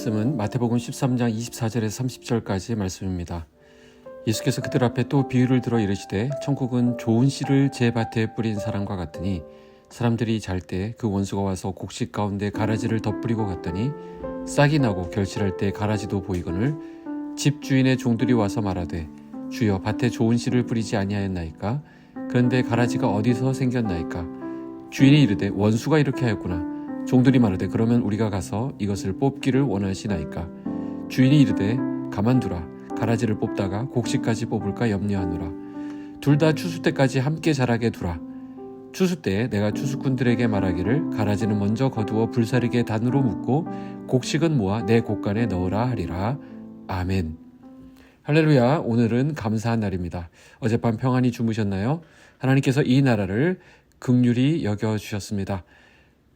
말씀은 마태복음 13장 24절에서 30절까지의 말씀입니다. 예수께서 그들 앞에 또 비유를 들어 이르시되 천국은 좋은 씨를 제 밭에 뿌린 사람과 같으니 사람들이 잘 때 그 원수가 와서 곡식 가운데 가라지를 덧뿌리고 갔더니 싹이 나고 결실할 때 가라지도 보이거늘 집 주인의 종들이 와서 말하되 주여 밭에 좋은 씨를 뿌리지 아니하였나이까? 그런데 가라지가 어디서 생겼나이까? 주인이 이르되 원수가 이렇게 하였구나. 종들이 말하되 그러면 우리가 가서 이것을 뽑기를 원하시나이까? 주인이 이르되 가만두라. 가라지를 뽑다가 곡식까지 뽑을까 염려하노라. 둘 다 추수 때까지 함께 자라게 두라. 추수 때에 내가 추수꾼들에게 말하기를 가라지는 먼저 거두어 불사르게 단으로 묶고 곡식은 모아 내 곡간에 넣으라 하리라. 아멘. 할렐루야. 오늘은 감사한 날입니다. 어젯밤 평안히 주무셨나요? 하나님께서 이 나라를 긍휼히 여겨주셨습니다.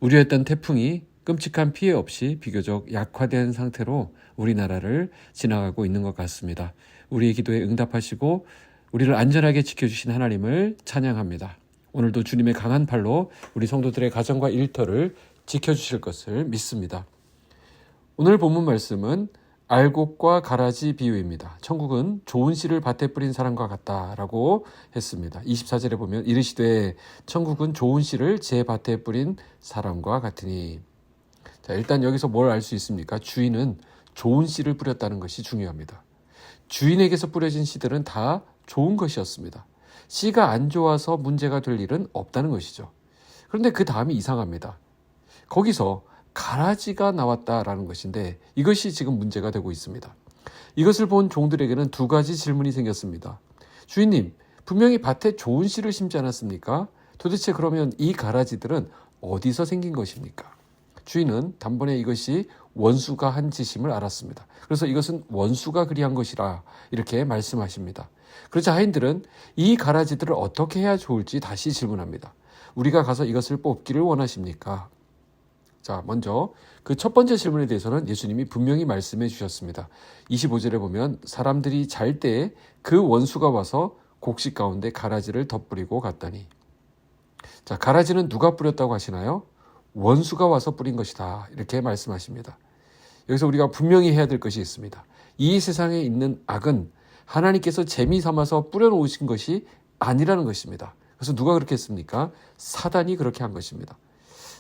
우려했던 태풍이 끔찍한 피해 없이 비교적 약화된 상태로 우리나라를 지나가고 있는 것 같습니다. 우리의 기도에 응답하시고 우리를 안전하게 지켜주신 하나님을 찬양합니다. 오늘도 주님의 강한 팔로 우리 성도들의 가정과 일터를 지켜주실 것을 믿습니다. 오늘 본문 말씀은 알곡과 가라지 비유입니다. 천국은 좋은 씨를 밭에 뿌린 사람과 같다라고 했습니다. 24절에 보면 이르시되 천국은 좋은 씨를 제 밭에 뿌린 사람과 같으니. 자, 일단 여기서 뭘 알 수 있습니까? 주인은 좋은 씨를 뿌렸다는 것이 중요합니다. 주인에게서 뿌려진 씨들은 다 좋은 것이었습니다. 씨가 안 좋아서 문제가 될 일은 없다는 것이죠. 그런데 그 다음이 이상합니다. 거기서 가라지가 나왔다라는 것인데 이것이 지금 문제가 되고 있습니다. 이것을 본 종들에게는 두 가지 질문이 생겼습니다. 주인님, 분명히 밭에 좋은 씨를 심지 않았습니까? 도대체 그러면 이 가라지들은 어디서 생긴 것입니까? 주인은 단번에 이것이 원수가 한 짓임을 알았습니다. 그래서 이것은 원수가 그리한 것이라 이렇게 말씀하십니다. 그러자 하인들은 이 가라지들을 어떻게 해야 좋을지 다시 질문합니다. 우리가 가서 이것을 뽑기를 원하십니까? 자, 먼저 그 첫 번째 질문에 대해서는 예수님이 분명히 말씀해 주셨습니다. 25절에 보면 사람들이 잘 때에 그 원수가 와서 곡식 가운데 가라지를 덧뿌리고 갔더니. 자, 가라지는 누가 뿌렸다고 하시나요? 원수가 와서 뿌린 것이다. 이렇게 말씀하십니다. 여기서 우리가 분명히 해야 될 것이 있습니다. 이 세상에 있는 악은 하나님께서 재미 삼아서 뿌려놓으신 것이 아니라는 것입니다. 그래서 누가 그렇게 했습니까? 사단이 그렇게 한 것입니다.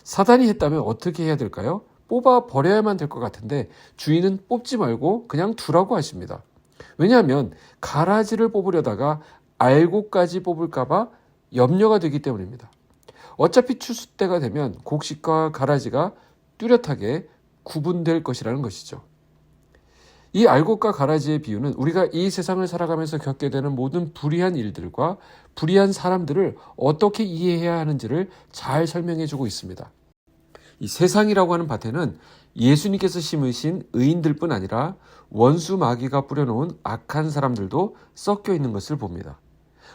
사단이 했다면 어떻게 해야 될까요? 뽑아 버려야만 될 것 같은데 주인은 뽑지 말고 그냥 두라고 하십니다. 왜냐하면 가라지를 뽑으려다가 알곡까지 뽑을까 봐 염려가 되기 때문입니다. 어차피 추수 때가 되면 곡식과 가라지가 뚜렷하게 구분될 것이라는 것이죠. 이 알곡과 가라지의 비유는 우리가 이 세상을 살아가면서 겪게 되는 모든 불의한 일들과 불의한 사람들을 어떻게 이해해야 하는지를 잘 설명해 주고 있습니다. 이 세상이라고 하는 밭에는 예수님께서 심으신 의인들뿐 아니라 원수 마귀가 뿌려놓은 악한 사람들도 섞여 있는 것을 봅니다.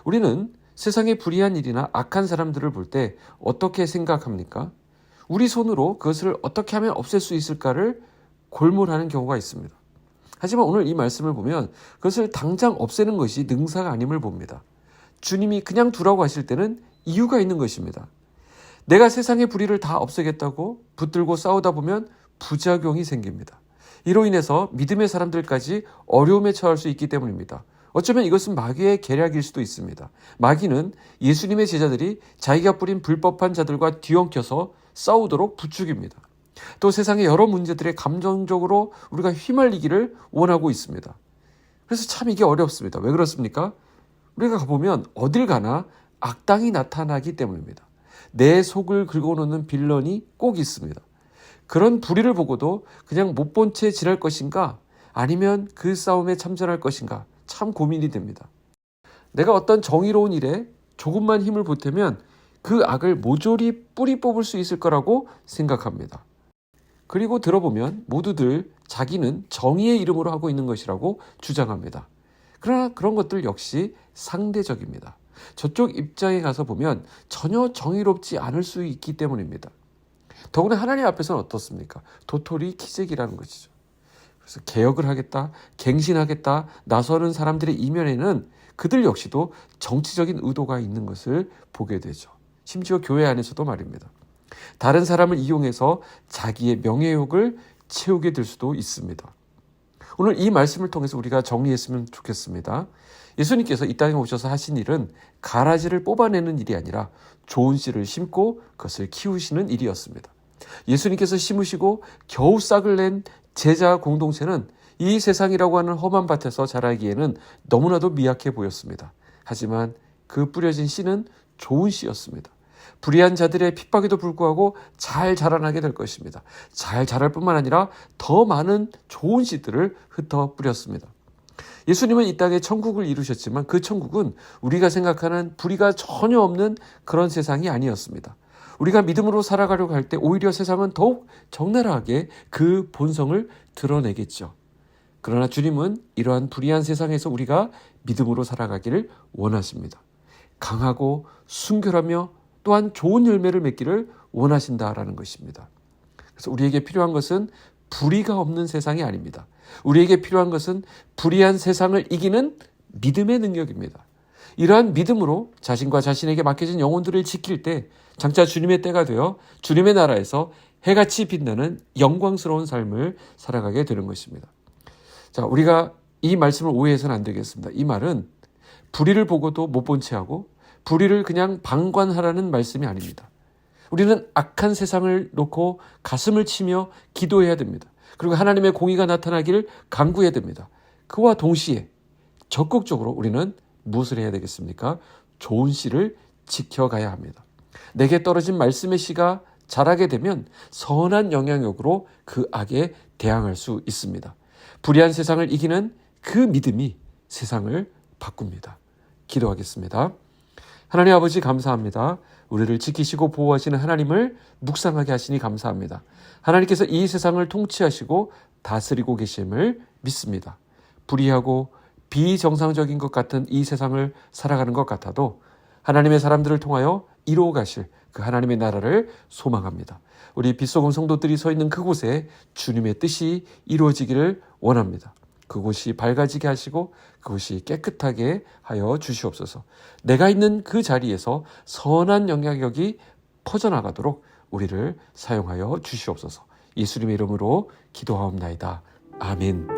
우리는 세상의 불의한 일이나 악한 사람들을 볼 때 어떻게 생각합니까? 우리 손으로 그것을 어떻게 하면 없앨 수 있을까를 골몰하는 경우가 있습니다. 하지만 오늘 이 말씀을 보면 그것을 당장 없애는 것이 능사가 아님을 봅니다. 주님이 그냥 두라고 하실 때는 이유가 있는 것입니다. 내가 세상의 불의를 다 없애겠다고 붙들고 싸우다 보면 부작용이 생깁니다. 이로 인해서 믿음의 사람들까지 어려움에 처할 수 있기 때문입니다. 어쩌면 이것은 마귀의 계략일 수도 있습니다. 마귀는 예수님의 제자들이 자기가 뿌린 불법한 자들과 뒤엉켜서 싸우도록 부추깁니다. 또 세상의 여러 문제들에 감정적으로 우리가 휘말리기를 원하고 있습니다. 그래서 참 이게 어렵습니다. 왜 그렇습니까? 우리가 가보면 어딜 가나 악당이 나타나기 때문입니다. 내 속을 긁어놓는 빌런이 꼭 있습니다. 그런 불의를 보고도 그냥 못 본 채 지날 것인가 아니면 그 싸움에 참전할 것인가 참 고민이 됩니다. 내가 어떤 정의로운 일에 조금만 힘을 보태면 그 악을 모조리 뿌리 뽑을 수 있을 거라고 생각합니다. 그리고 들어보면 모두들 자기는 정의의 이름으로 하고 있는 것이라고 주장합니다. 그러나 그런 것들 역시 상대적입니다. 저쪽 입장에 가서 보면 전혀 정의롭지 않을 수 있기 때문입니다. 더구나 하나님 앞에서는 어떻습니까? 도토리 키재기라는 것이죠. 그래서 개혁을 하겠다, 갱신하겠다 나서는 사람들의 이면에는 그들 역시도 정치적인 의도가 있는 것을 보게 되죠. 심지어 교회 안에서도 말입니다. 다른 사람을 이용해서 자기의 명예욕을 채우게 될 수도 있습니다. 오늘 이 말씀을 통해서 우리가 정리했으면 좋겠습니다. 예수님께서 이 땅에 오셔서 하신 일은 가라지를 뽑아내는 일이 아니라 좋은 씨를 심고 그것을 키우시는 일이었습니다. 예수님께서 심으시고 겨우 싹을 낸 제자 공동체는 이 세상이라고 하는 험한 밭에서 자라기에는 너무나도 미약해 보였습니다. 하지만 그 뿌려진 씨는 좋은 씨였습니다. 불의한 자들의 핍박에도 불구하고 잘 자라나게 될 것입니다. 잘 자랄 뿐만 아니라 더 많은 좋은 씨들을 흩어 뿌렸습니다. 예수님은 이 땅에 천국을 이루셨지만 그 천국은 우리가 생각하는 불의가 전혀 없는 그런 세상이 아니었습니다. 우리가 믿음으로 살아가려고 할 때 오히려 세상은 더욱 적나라하게 그 본성을 드러내겠죠. 그러나 주님은 이러한 불의한 세상에서 우리가 믿음으로 살아가기를 원하십니다. 강하고 순결하며 또한 좋은 열매를 맺기를 원하신다라는 것입니다. 그래서 우리에게 필요한 것은 불의가 없는 세상이 아닙니다. 우리에게 필요한 것은 불의한 세상을 이기는 믿음의 능력입니다. 이러한 믿음으로 자신과 자신에게 맡겨진 영혼들을 지킬 때 장차 주님의 때가 되어 주님의 나라에서 해같이 빛나는 영광스러운 삶을 살아가게 되는 것입니다. 자, 우리가 이 말씀을 오해해서는 안 되겠습니다. 이 말은 불의를 보고도 못 본 채하고 불의를 그냥 방관하라는 말씀이 아닙니다. 우리는 악한 세상을 놓고 가슴을 치며 기도해야 됩니다. 그리고 하나님의 공의가 나타나기를 간구해야 됩니다. 그와 동시에 적극적으로 우리는 무엇을 해야 되겠습니까? 좋은 씨를 지켜가야 합니다. 내게 떨어진 말씀의 씨가 자라게 되면 선한 영향력으로 그 악에 대항할 수 있습니다. 불의한 세상을 이기는 그 믿음이 세상을 바꿉니다. 기도하겠습니다. 하나님 아버지 감사합니다. 우리를 지키시고 보호하시는 하나님을 묵상하게 하시니 감사합니다. 하나님께서 이 세상을 통치하시고 다스리고 계심을 믿습니다. 불의하고 비정상적인 것 같은 이 세상을 살아가는 것 같아도 하나님의 사람들을 통하여 이루어 가실 그 하나님의 나라를 소망합니다. 우리 빛소금 성도들이 서 있는 그곳에 주님의 뜻이 이루어지기를 원합니다. 그곳이 밝아지게 하시고 그곳이 깨끗하게 하여 주시옵소서. 내가 있는 그 자리에서 선한 영향력이 퍼져나가도록 우리를 사용하여 주시옵소서. 예수님의 이름으로 기도하옵나이다. 아멘.